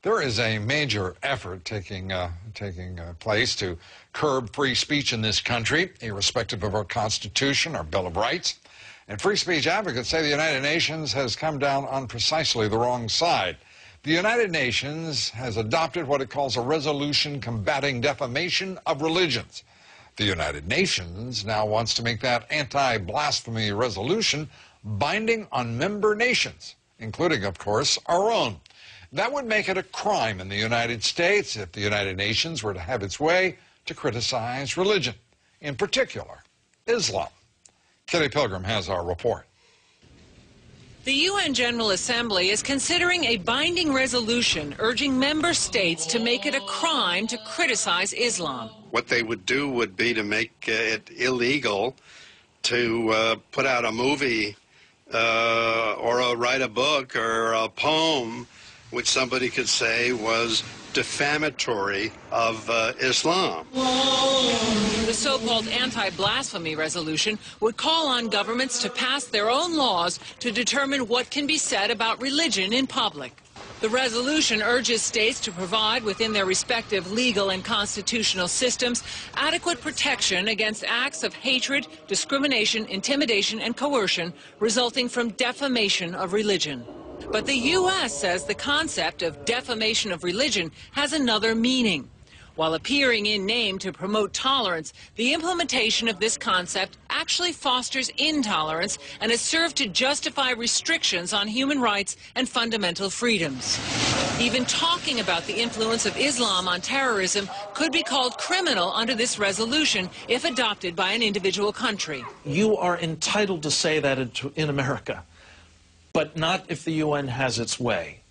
There is a major effort taking place to curb free speech in this country, irrespective of our Constitution, our Bill of Rights. And free speech advocates say the United Nations has come down on precisely the wrong side. The United Nations has adopted what it calls a resolution combating defamation of religions. The United Nations now wants to make that anti-blasphemy resolution binding on member nations, including, of course, our own. That would make it a crime in the United States if the United Nations were to have its way to criticize religion, in particular, Islam. Kitty Pilgrim has our report. The UN General Assembly is considering a binding resolution urging member states to make it a crime to criticize Islam. What they would do would be to make it illegal to put out a movie or write a book or a poem which somebody could say was defamatory of Islam. The so-called anti-blasphemy resolution would call on governments to pass their own laws to determine what can be said about religion in public. The resolution urges states to provide within their respective legal and constitutional systems adequate protection against acts of hatred, discrimination, intimidation, and coercion resulting from defamation of religion. But the U.S. says the concept of defamation of religion has another meaning. While appearing in name to promote tolerance, the implementation of this concept actually fosters intolerance and has served to justify restrictions on human rights and fundamental freedoms. Even talking about the influence of Islam on terrorism could be called criminal under this resolution if adopted by an individual country. You are entitled to say that in America, but not if the UN has its way.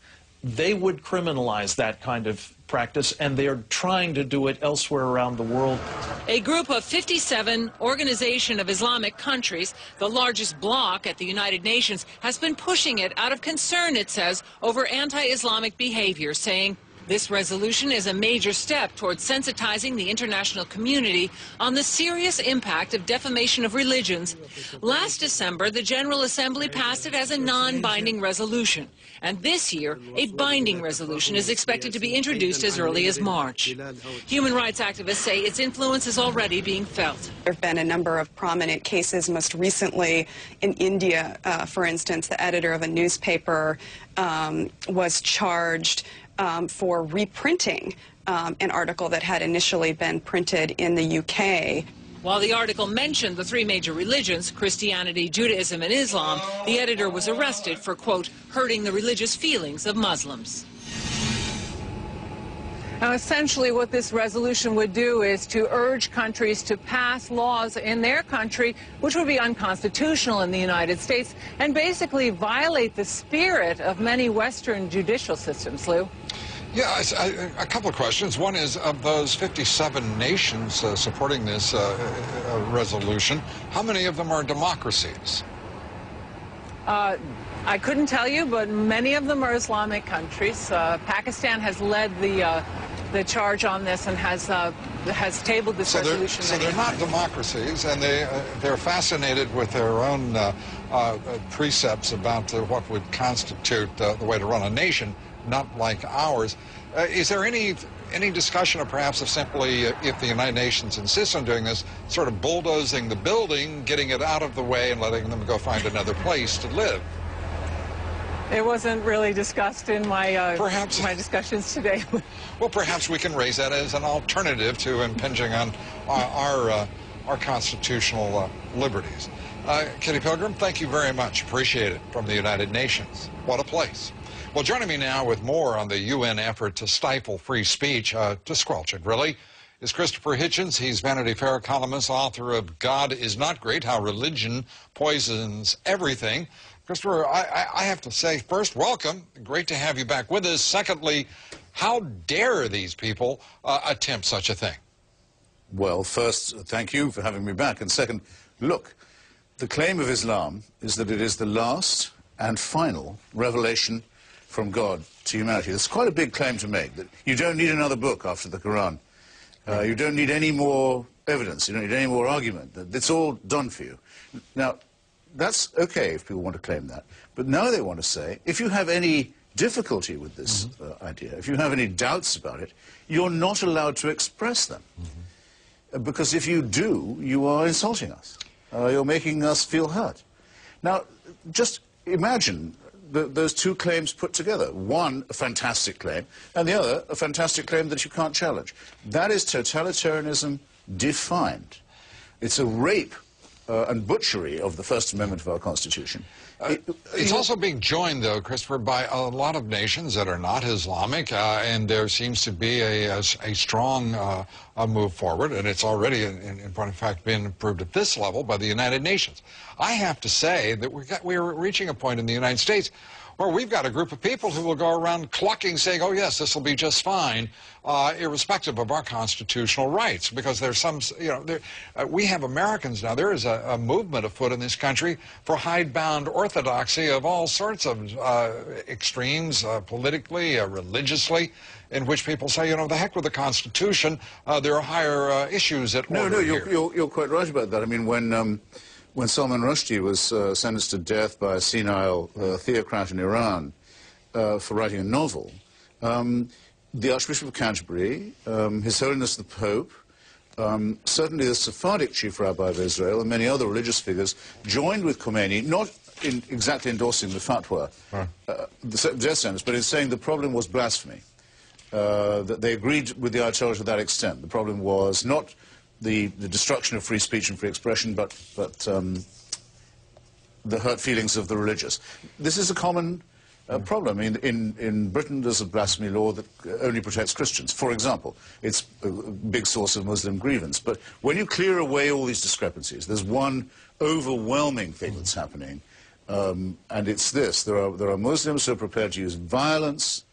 They would criminalize that kind of practice, and they are trying to do it elsewhere around the world. A group of 57 Organization of Islamic countries, the largest bloc at the United Nations, has been pushing it out of concern, it says, over anti-Islamic behavior, saying this resolution is a major step towards sensitizing the international community on the serious impact of defamation of religions. Last December, the General Assembly passed it as a non-binding resolution. And this year, a binding resolution is expected to be introduced as early as March. Human rights activists say its influence is already being felt. There have been a number of prominent cases, most recently in India, for instance. The editor of a newspaper was charged for reprinting an article that had initially been printed in the UK. While the article mentioned the three major religions, Christianity, Judaism, and Islam, the editor was arrested for, quote, hurting the religious feelings of Muslims. Now, essentially what this resolution would do is to urge countries to pass laws in their country which would be unconstitutional in the United States and basically violate the spirit of many Western judicial systems, Lou. Yeah, a couple of questions. One is, of those 57 nations supporting this resolution, how many of them are democracies? I couldn't tell you, but many of them are Islamic countries. Pakistan has led the charge on this and has tabled this resolution. So they're not democracies, and they're fascinated with their own precepts about what would constitute the way to run a nation, not like ours. Is there any discussion, or perhaps of simply, if the United Nations insists on doing this, sort of bulldozing the building, getting it out of the way, and letting them go find another place to live? It wasn't really discussed in my my discussions today. Well, perhaps we can raise that as an alternative to impinging on our constitutional liberties. Kitty Pilgrim, thank you very much. Appreciate it, from the United Nations. What a place. Well, joining me now with more on the UN effort to stifle free speech, to squelch it, really, is Christopher Hitchens. He's Vanity Fair columnist, author of God is Not Great, How Religion Poisons Everything. Christopher, I have to say, first, welcome. Great to have you back with us. Secondly, how dare these people attempt such a thing? Well, first, thank you for having me back. And second, look, the claim of Islam is that it is the last and final revelation from God to humanity. It's quite a big claim to make, that you don't need another book after the Quran. You don't need any more evidence. You don't need any more argument. It's all done for you. Now, that's okay if people want to claim that. But now they want to say, if you have any difficulty with this idea, if you have any doubts about it, you're not allowed to express them. Because if you do, you are insulting us. You're making us feel hurt. Now, just imagine those two claims put together. One, a fantastic claim, and the other, a fantastic claim that you can't challenge. That is totalitarianism defined. It's a rape and butchery of the First Amendment of our Constitution. It's also being joined, though, Christopher, by a lot of nations that are not Islamic, and there seems to be a strong move forward, and it's already, in point of fact, been approved at this level by the United Nations. I have to say that we're reaching a point in the United States where we've got a group of people who will go around clucking, saying, oh, yes, this will be just fine, irrespective of our constitutional rights, because there's some, you know, we have Americans now. There is a movement afoot in this country for hidebound orthodoxy of all sorts of extremes, politically, religiously, in which people say, you know, the heck with the Constitution, there are higher issues at order here. You're quite right about that. I mean, when Salman Rushdie was sentenced to death by a senile theocrat in Iran for writing a novel, the Archbishop of Canterbury, His Holiness the Pope, certainly the Sephardic chief rabbi of Israel, and many other religious figures joined with Khomeini, not in exactly endorsing the fatwa, the death sentence, but in saying the problem was blasphemy. That they agreed with the Ayatollah to that extent. The problem was not the destruction of free speech and free expression, but the hurt feelings of the religious. This is a common problem. I mean, in Britain, there's a blasphemy law that only protects Christians, for example. It's a big source of Muslim grievance. But when you clear away all these discrepancies, there's one overwhelming thing that's happening, and it's this. There are Muslims who are prepared to use violence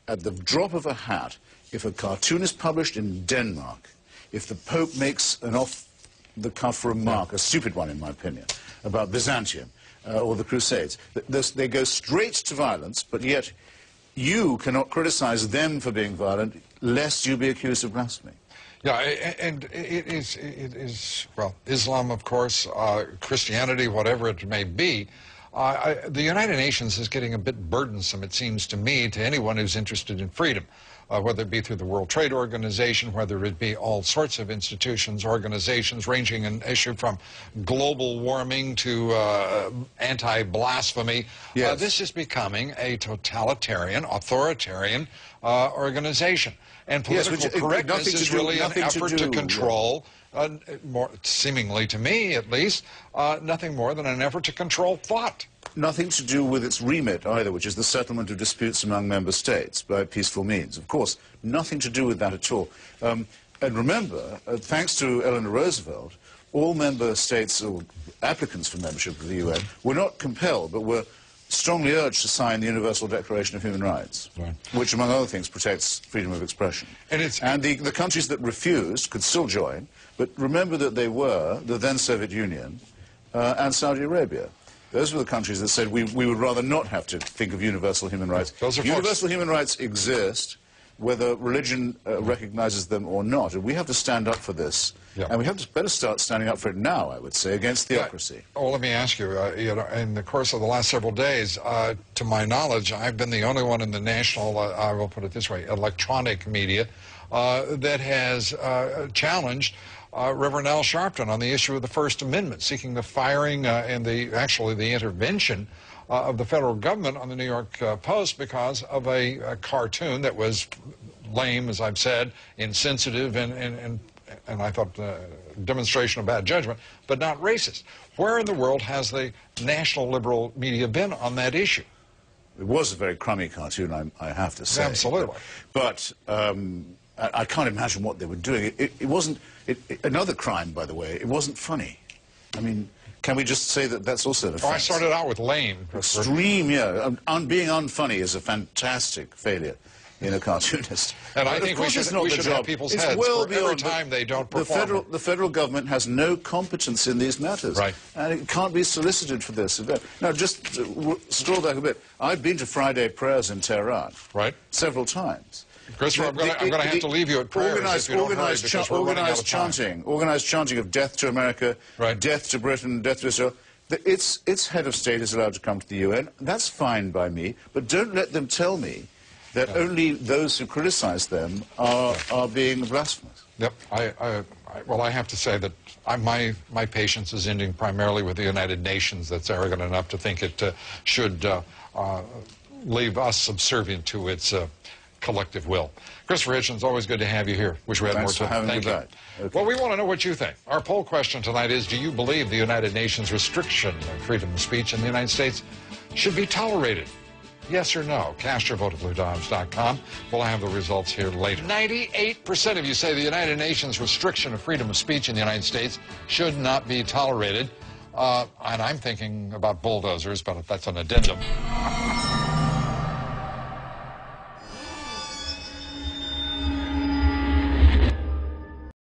at the drop of a hat if a cartoon is published in Denmark, if the Pope makes an off-the-cuff remark, a stupid one in my opinion, about Byzantium or the Crusades. They go straight to violence, but yet you cannot criticize them for being violent lest you be accused of blasphemy. Yeah, and it is, well, Islam, of course, Christianity, whatever it may be. The United Nations is getting a bit burdensome, it seems to me, to anyone who's interested in freedom. Whether it be through the World Trade Organization, whether it be all sorts of institutions, organizations, ranging in issue from global warming to anti-blasphemy. Yes. This is becoming a totalitarian, authoritarian organization. And political correctness is really an effort to control, more, seemingly to me at least, nothing more than an effort to control thought. Nothing to do with its remit either, which is the settlement of disputes among member states by peaceful means. Of course, nothing to do with that at all. And remember, thanks to Eleanor Roosevelt, all member states or applicants for membership of the UN were not compelled, but were strongly urged to sign the Universal Declaration of Human Rights, which, among other things, protects freedom of expression. And the countries that refused could still join, but remember that they were the then Soviet Union and Saudi Arabia. Those were the countries that said we would rather not have to think of universal human rights. Universal human rights exist, whether religion recognizes them or not. And we have to stand up for this. Yeah. And we have to better start standing up for it now, I would say, against theocracy. Well, let me ask you, you know, in the course of the last several days, to my knowledge, I've been the only one in the national, I will put it this way, electronic media that has challenged Reverend Al Sharpton on the issue of the First Amendment, seeking the firing and actually the intervention of the federal government on the New York Post because of a cartoon that was lame, as I've said, insensitive, and I thought demonstration of bad judgment, but not racist. Where in the world has the national liberal media been on that issue? It was a very crummy cartoon, I have to say. Absolutely. But I can't imagine what they were doing. It wasn't... another crime, by the way, it wasn't funny. I mean, can we just say that that's also an offense? Oh, I started out with lame. Extreme, yeah. Being unfunny is a fantastic failure in a cartoonist. And I think we should have people's heads for every time they don't perform. The federal government has no competence in these matters. Right. And it can't be solicited for this. Now, just scroll back a bit. I've been to Friday prayers in Tehran. Right. Several times. Christopher, I'm going to have to leave you at prayers if you don't hurry, because we're running out of time. Organized chanting of death to America, death to Britain, death to Israel. its head of state is allowed to come to the UN. That's fine by me, but don't let them tell me that only those who criticize them are being blasphemous. Yep. Well, I have to say that my patience is ending primarily with the United Nations that's arrogant enough to think it should leave us subservient to its collective will. Christopher Hitchens, always good to have you here. Wish we had Thanks more time. for having me back. Okay. Well, we want to know what you think. Our poll question tonight is, do you believe the United Nations restriction of freedom of speech in the United States should be tolerated? Yes or no? Cast your vote at BlueDimes.com. We'll have the results here later. 98% of you say the United Nations restriction of freedom of speech in the United States should not be tolerated. And I'm thinking about bulldozers, but that's an addendum.